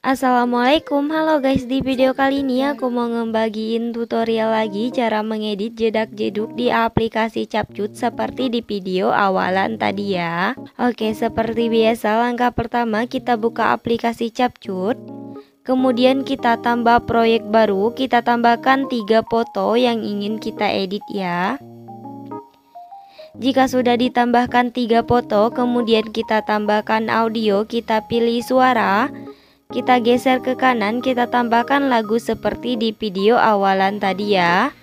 Assalamualaikum, halo guys. Di video kali ini aku mau ngebagiin tutorial lagi cara mengedit jedak-jeduk di aplikasi CapCut seperti di video awalan tadi ya. Oke, seperti biasa langkah pertama kita buka aplikasi CapCut. Kemudian kita tambah proyek baru, kita tambahkan 3 foto yang ingin kita edit ya. Jika sudah ditambahkan 3 foto, kemudian kita tambahkan audio, kita pilih suara. Kita geser ke kanan, kita tambahkan lagu seperti di video awalan tadi ya.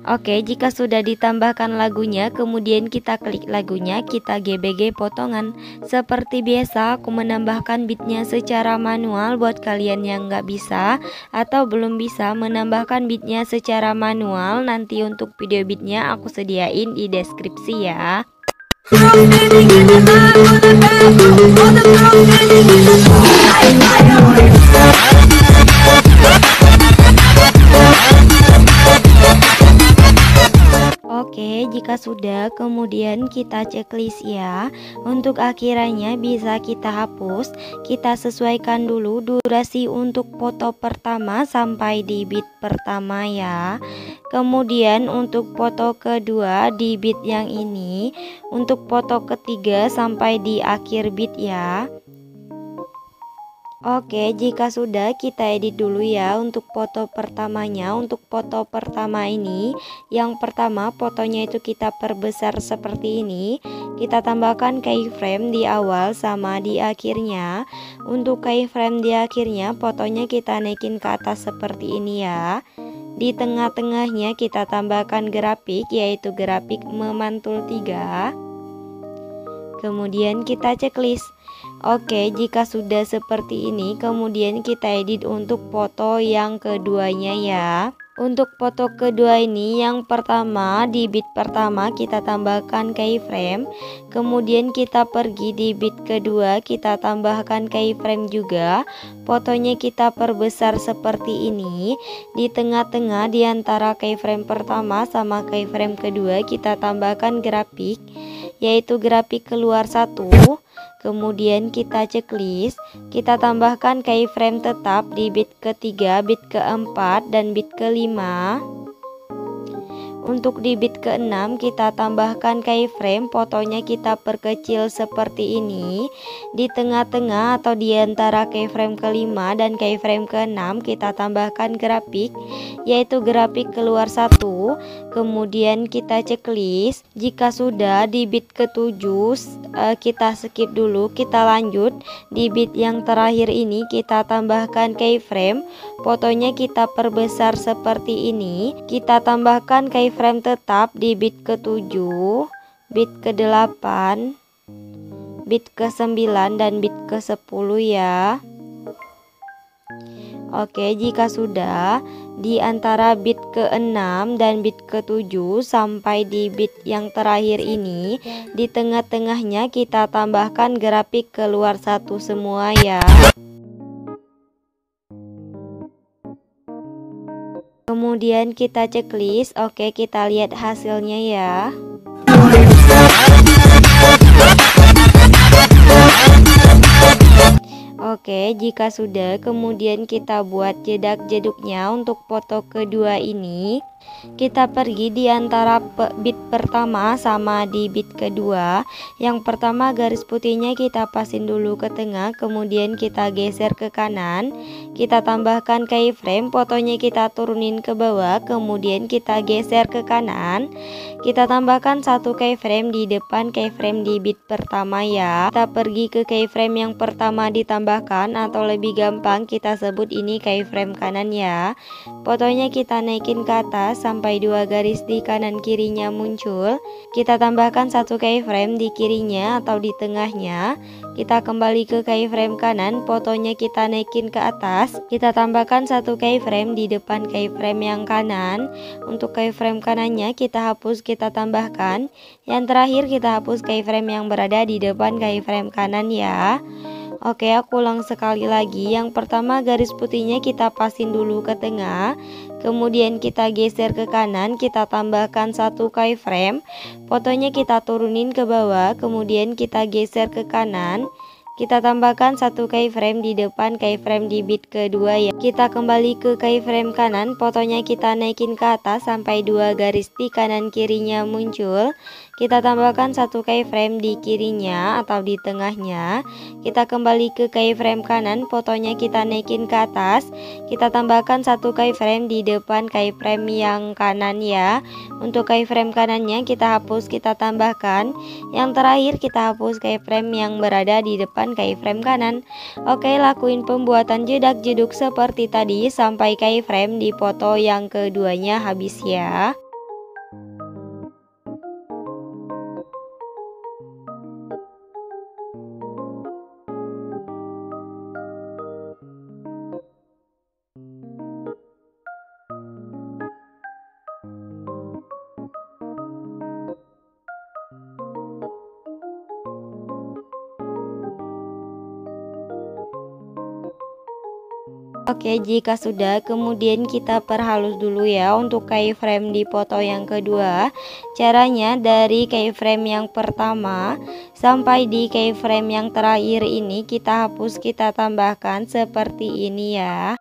Oke, jika sudah ditambahkan lagunya, kemudian kita klik lagunya, kita gbg potongan. Seperti biasa, aku menambahkan beatnya secara manual buat kalian yang nggak bisa atau belum bisa menambahkan beatnya secara manual. Nanti untuk video beatnya aku sediain di deskripsi ya. Oke, jika sudah, kemudian kita checklist ya. Untuk akhirannya bisa kita hapus. Kita sesuaikan dulu durasi untuk foto pertama sampai di beat pertama ya. Kemudian untuk foto kedua di beat yang ini. Untuk foto ketiga sampai di akhir beat ya. Oke, jika sudah kita edit dulu ya untuk foto pertamanya. Untuk foto pertama ini, yang pertama fotonya itu kita perbesar seperti ini. Kita tambahkan keyframe di awal sama di akhirnya. Untuk keyframe di akhirnya fotonya kita naikin ke atas seperti ini ya. Di tengah-tengahnya kita tambahkan grafik, yaitu grafik memantul 3. Kemudian kita checklist. Oke, jika sudah seperti ini, kemudian kita edit untuk foto yang keduanya ya. Untuk foto kedua ini, yang pertama di beat pertama kita tambahkan keyframe. Kemudian kita pergi di beat kedua, kita tambahkan keyframe juga. Fotonya kita perbesar seperti ini. Di tengah-tengah di antara keyframe pertama sama keyframe kedua kita tambahkan grafik, yaitu grafik keluar 1. Kemudian kita checklist, kita tambahkan keyframe tetap di beat ketiga, beat keempat, dan beat kelima. Untuk di beat ke-6 kita tambahkan keyframe, fotonya kita perkecil seperti ini. Di tengah-tengah atau di antara keyframe ke-5 dan keyframe ke-6 kita tambahkan grafik, yaitu grafik keluar 1. Kemudian kita checklist. Jika sudah di beat ke-7 kita skip dulu, kita lanjut. Di beat yang terakhir ini kita tambahkan keyframe, fotonya kita perbesar seperti ini. Kita tambahkan keyframe tetap di beat ke-7, beat ke-8, beat ke-9, dan beat ke-10 ya. Oke, jika sudah, di antara beat ke-6 dan beat ke-7 sampai di beat yang terakhir ini, di tengah-tengahnya kita tambahkan grafik keluar 1 semua ya. Kemudian kita checklist. Oke, kita lihat hasilnya ya. Oke, jika sudah, kemudian kita buat jedak-jeduknya. Untuk foto kedua ini kita pergi di antara beat pertama sama di beat kedua. Yang pertama garis putihnya kita pasin dulu ke tengah, kemudian kita geser ke kanan. Kita tambahkan keyframe, fotonya kita turunin ke bawah, kemudian kita geser ke kanan. Kita tambahkan 1 keyframe di depan keyframe di beat pertama ya. Kita pergi ke keyframe yang pertama ditambahkan, atau lebih gampang kita sebut ini keyframe kanan ya. Fotonya kita naikin ke atas, atas sampai 2 garis di kanan kirinya muncul. Kita tambahkan 1 keyframe di kirinya atau di tengahnya. Kita kembali ke keyframe kanan, fotonya kita naikin ke atas. Kita tambahkan 1 keyframe di depan keyframe yang kanan. Untuk keyframe kanannya kita hapus, kita tambahkan. Yang terakhir kita hapus keyframe yang berada di depan keyframe kanan ya. Oke, aku ulang sekali lagi. Yang pertama garis putihnya kita pasin dulu ke tengah, kemudian kita geser ke kanan, kita tambahkan 1 keyframe, fotonya kita turunin ke bawah, kemudian kita geser ke kanan. Kita tambahkan 1 keyframe di depan keyframe di bit kedua ya. Kita kembali ke keyframe kanan, fotonya kita naikin ke atas sampai 2 garis di kanan kirinya muncul. Kita tambahkan 1 keyframe di kirinya atau di tengahnya. Kita kembali ke keyframe kanan, fotonya kita naikin ke atas. Kita tambahkan 1 keyframe di depan keyframe yang kanan ya. Untuk keyframe kanannya kita hapus, kita tambahkan. Yang terakhir kita hapus keyframe yang berada di depan keyframe kanan. Oke, lakuin pembuatan jedak-jeduk seperti tadi sampai keyframe di foto yang keduanya habis ya. Oke, jika sudah, kemudian kita perhalus dulu ya untuk keyframe di foto yang kedua. Caranya dari keyframe yang pertama sampai di keyframe yang terakhir ini kita hapus, kita tambahkan seperti ini ya.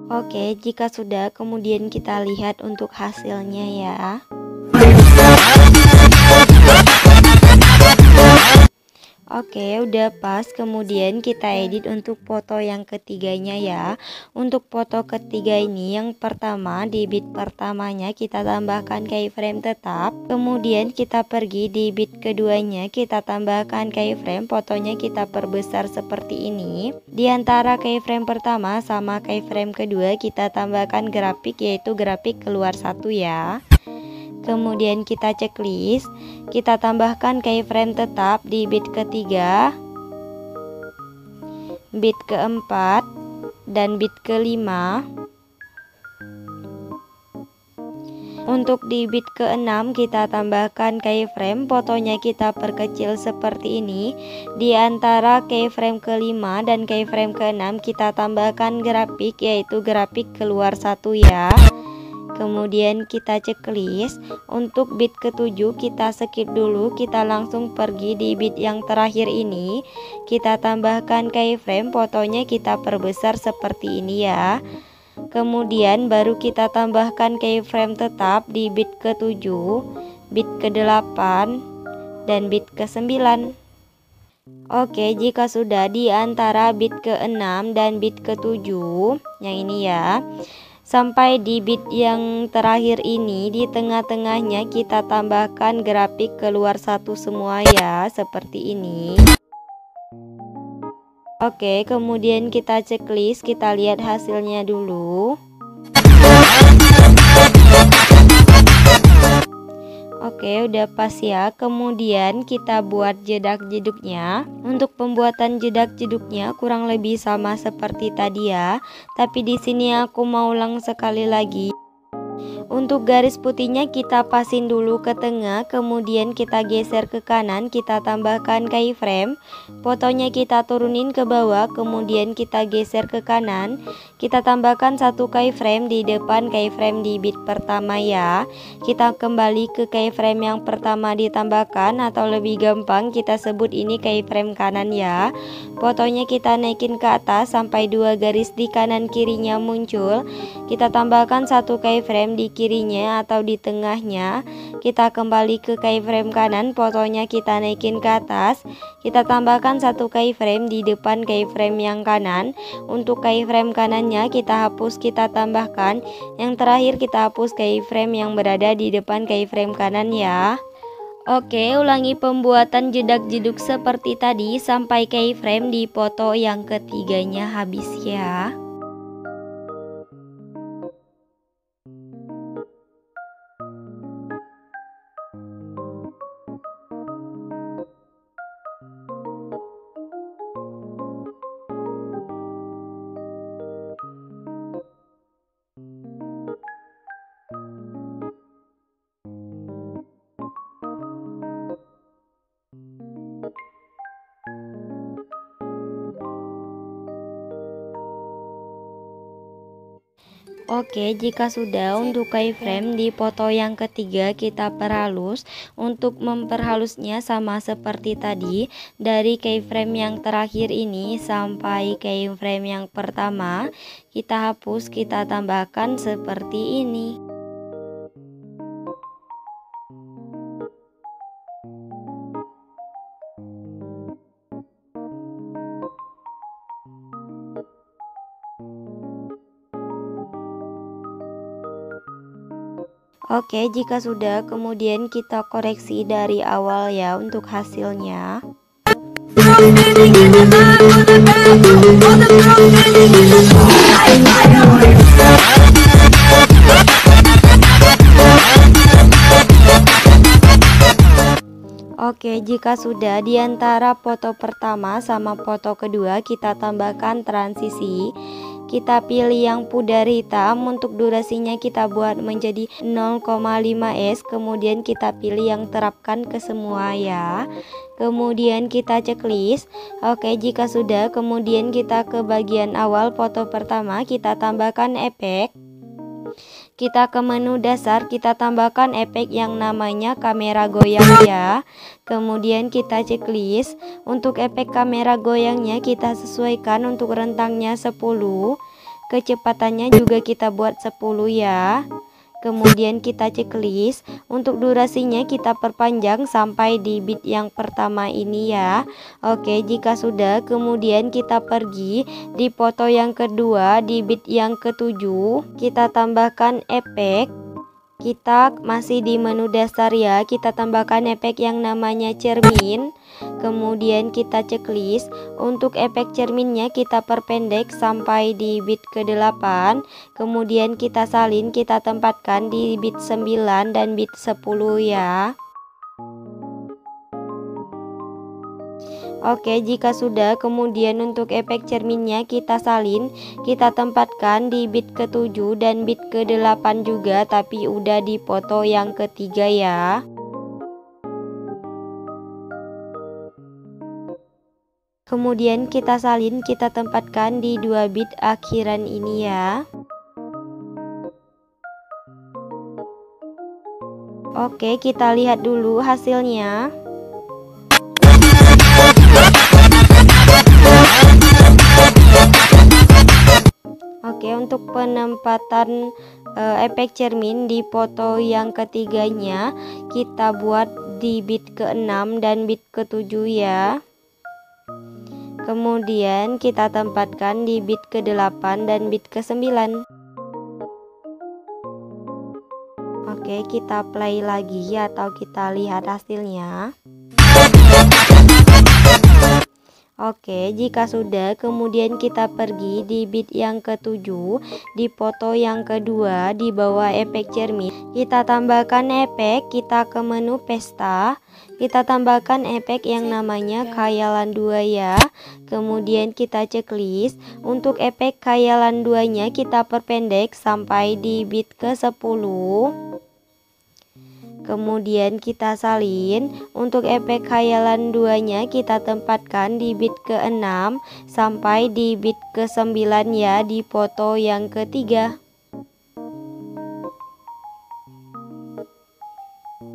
Oke, jika sudah, kemudian kita lihat untuk hasilnya ya. Oke, udah pas. Kemudian kita edit untuk foto yang ketiganya ya. Untuk foto ketiga ini, yang pertama di bit pertamanya kita tambahkan keyframe tetap. Kemudian kita pergi di bit keduanya, kita tambahkan keyframe, fotonya kita perbesar seperti ini. Di antara keyframe pertama sama keyframe kedua kita tambahkan grafik, yaitu grafik keluar satu ya. Kemudian kita checklist, kita tambahkan keyframe tetap di bit ketiga, bit keempat, dan bit kelima. Untuk di bit keenam kita tambahkan keyframe, fotonya kita perkecil seperti ini. Di antara keyframe kelima dan keyframe keenam kita tambahkan grafik, yaitu grafik keluar satu ya. Kemudian kita checklist. Untuk bit ketujuh kita skip dulu, kita langsung pergi di bit yang terakhir ini. Kita tambahkan keyframe, fotonya kita perbesar seperti ini ya. Kemudian baru kita tambahkan keyframe tetap di bit ketujuh, bit ke-8, dan bit ke-9. Oke, jika sudah, di antara bit ke-6 dan bit ke-7 yang ini ya, sampai di bit yang terakhir ini, di tengah-tengahnya kita tambahkan grafik keluar satu semua ya, seperti ini. Oke, kemudian kita checklist, kita lihat hasilnya dulu. Oke, udah pas ya. Kemudian kita buat jedak-jeduknya. Untuk pembuatan jedak-jeduknya kurang lebih sama seperti tadi ya. Tapi di sini aku mau ulang sekali lagi. Untuk garis putihnya kita pasin dulu ke tengah, kemudian kita geser ke kanan, kita tambahkan keyframe, fotonya kita turunin ke bawah, kemudian kita geser ke kanan, kita tambahkan satu keyframe di depan keyframe di bit pertama ya. Kita kembali ke keyframe yang pertama ditambahkan, atau lebih gampang kita sebut ini keyframe kanan ya. Fotonya kita naikin ke atas sampai 2 garis di kanan kirinya muncul. Kita tambahkan satu keyframe di kiri kirinya atau di tengahnya. Kita kembali ke keyframe kanan, fotonya kita naikin ke atas. Kita tambahkan satu keyframe di depan keyframe yang kanan. Untuk keyframe kanannya kita hapus, kita tambahkan. Yang terakhir kita hapus keyframe yang berada di depan keyframe kanan ya. Oke, ulangi pembuatan jedak-jeduk seperti tadi sampai keyframe di foto yang ketiganya habis ya. Oke, jika sudah, untuk keyframe di foto yang ketiga kita perhalus. Untuk memperhalusnya sama seperti tadi, dari keyframe yang terakhir ini sampai keyframe yang pertama kita hapus, kita tambahkan seperti ini. Oke, jika sudah, kemudian kita koreksi dari awal ya untuk hasilnya. Oke, jika sudah, di antara foto pertama sama foto kedua kita tambahkan transisi. Kita pilih yang pudar hitam, untuk durasinya kita buat menjadi 0,5s. Kemudian kita pilih yang terapkan ke semua ya. Kemudian kita checklist. Oke, jika sudah, kemudian kita ke bagian awal foto pertama, kita tambahkan efek. Kita ke menu dasar, kita tambahkan efek yang namanya kamera goyang ya. Kemudian kita checklist. Untuk efek kamera goyangnya kita sesuaikan, untuk rentangnya 10. Kecepatannya juga kita buat 10 ya. Kemudian kita checklist. Untuk durasinya kita perpanjang sampai di bit yang pertama ini ya. Oke, jika sudah, kemudian kita pergi di foto yang kedua di bit yang ke-7. Kita tambahkan efek. Kita masih di menu dasar ya. Kita tambahkan efek yang namanya cermin. Kemudian kita checklist. Untuk efek cerminnya kita perpendek sampai di bit ke-8. Kemudian kita salin, kita tempatkan di bit 9 dan bit 10 ya. Oke, jika sudah, kemudian untuk efek cerminnya kita salin, kita tempatkan di bit ke-7 dan bit ke-8 juga, tapi udah di foto yang ketiga ya. Kemudian kita salin, kita tempatkan di 2 bit akhiran ini ya. Oke, kita lihat dulu hasilnya. Oke, untuk penempatan efek cermin di foto yang ketiganya kita buat di bit ke-6 dan bit ke-7 ya. Kemudian kita tempatkan di bit ke-8 dan bit ke-9. Oke, kita play lagi atau kita lihat hasilnya. Oke, jika sudah, kemudian kita pergi di bit yang ke-7 di foto yang kedua di bawah efek cermin. Kita tambahkan efek, kita ke menu pesta. Kita tambahkan efek yang namanya khayalan 2 ya. Kemudian kita checklist. Untuk efek khayalan 2-nya kita perpendek sampai di bit ke-10. Kemudian kita salin. Untuk efek khayalan 2-nya kita tempatkan di bit ke-6 sampai di bit ke-9 ya di foto yang ketiga.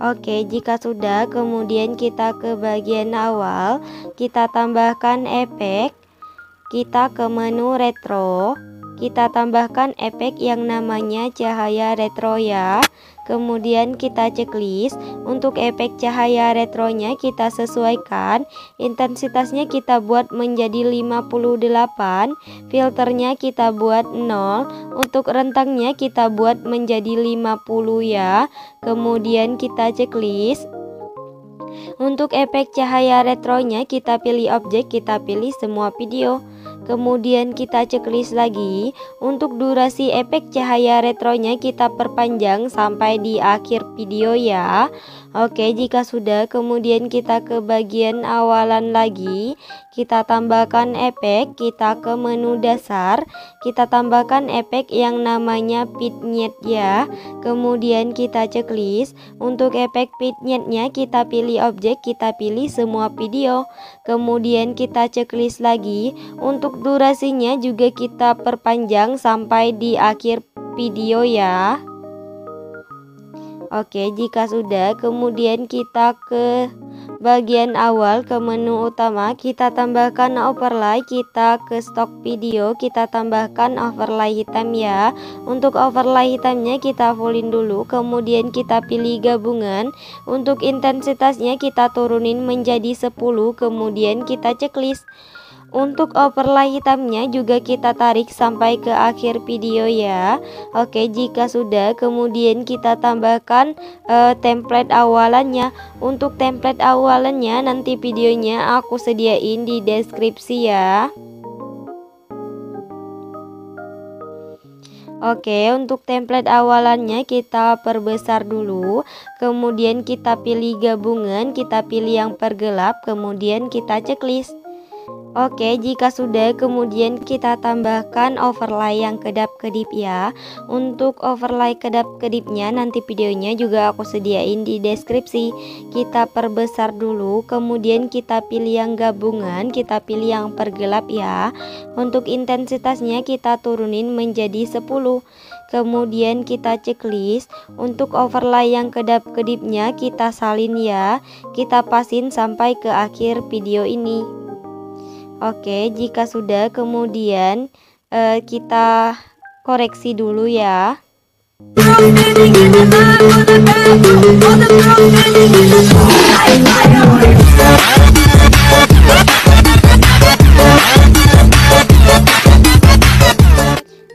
Oke, jika sudah, kemudian kita ke bagian awal, kita tambahkan efek, kita ke menu retro, kita tambahkan efek yang namanya cahaya retro ya. Kemudian kita checklist. Untuk efek cahaya retronya kita sesuaikan, intensitasnya kita buat menjadi 58, filternya kita buat 0, untuk rentangnya kita buat menjadi 50 ya. Kemudian kita checklist. Untuk efek cahaya retronya kita pilih objek, kita pilih semua video. Kemudian kita checklist lagi. Untuk durasi efek cahaya retronya kita perpanjang sampai di akhir video ya. Oke, jika sudah, kemudian kita ke bagian awalan lagi. Kita tambahkan efek, kita ke menu dasar, kita tambahkan efek yang namanya vignette ya. Kemudian kita checklist. Untuk efek vignette-nya kita pilih objek, kita pilih semua video. Kemudian kita checklist lagi. Untuk durasinya juga kita perpanjang sampai di akhir video ya. Oke, jika sudah, kemudian kita ke bagian awal, ke menu utama, kita tambahkan overlay, kita ke stok video, kita tambahkan overlay hitam ya. Untuk overlay hitamnya kita fullin dulu, kemudian kita pilih gabungan. Untuk intensitasnya kita turunin menjadi 10, kemudian kita checklist. Untuk overlay hitamnya juga kita tarik sampai ke akhir video ya. Oke, jika sudah, kemudian kita tambahkan template awalannya. Untuk template awalannya nanti videonya aku sediain di deskripsi ya. Oke, untuk template awalannya kita perbesar dulu, kemudian kita pilih gabungan, kita pilih yang pergelap, kemudian kita checklist. Oke, jika sudah, kemudian kita tambahkan overlay yang kedap-kedip ya. Untuk overlay kedap-kedipnya nanti videonya juga aku sediain di deskripsi. Kita perbesar dulu, kemudian kita pilih yang gabungan, kita pilih yang pergelap ya. Untuk intensitasnya kita turunin menjadi 10. Kemudian kita checklist. Untuk overlay yang kedap-kedipnya kita salin ya. Kita pasin sampai ke akhir video ini. Oke, jika sudah, kemudian kita koreksi dulu ya.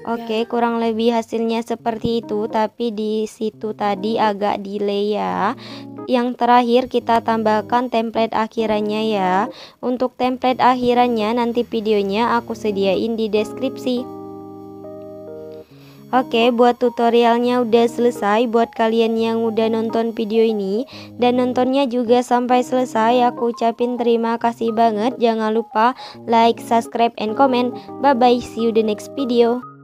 Oke, kurang lebih hasilnya seperti itu, tapi di situ tadi agak delay ya. Yang terakhir kita tambahkan template akhirannya ya. Untuk template akhirannya nanti videonya aku sediain di deskripsi. Oke, buat tutorialnya udah selesai. Buat kalian yang udah nonton video ini dan nontonnya juga sampai selesai, aku ucapin terima kasih banget. Jangan lupa like, subscribe, and comment. Bye bye, see you the next video.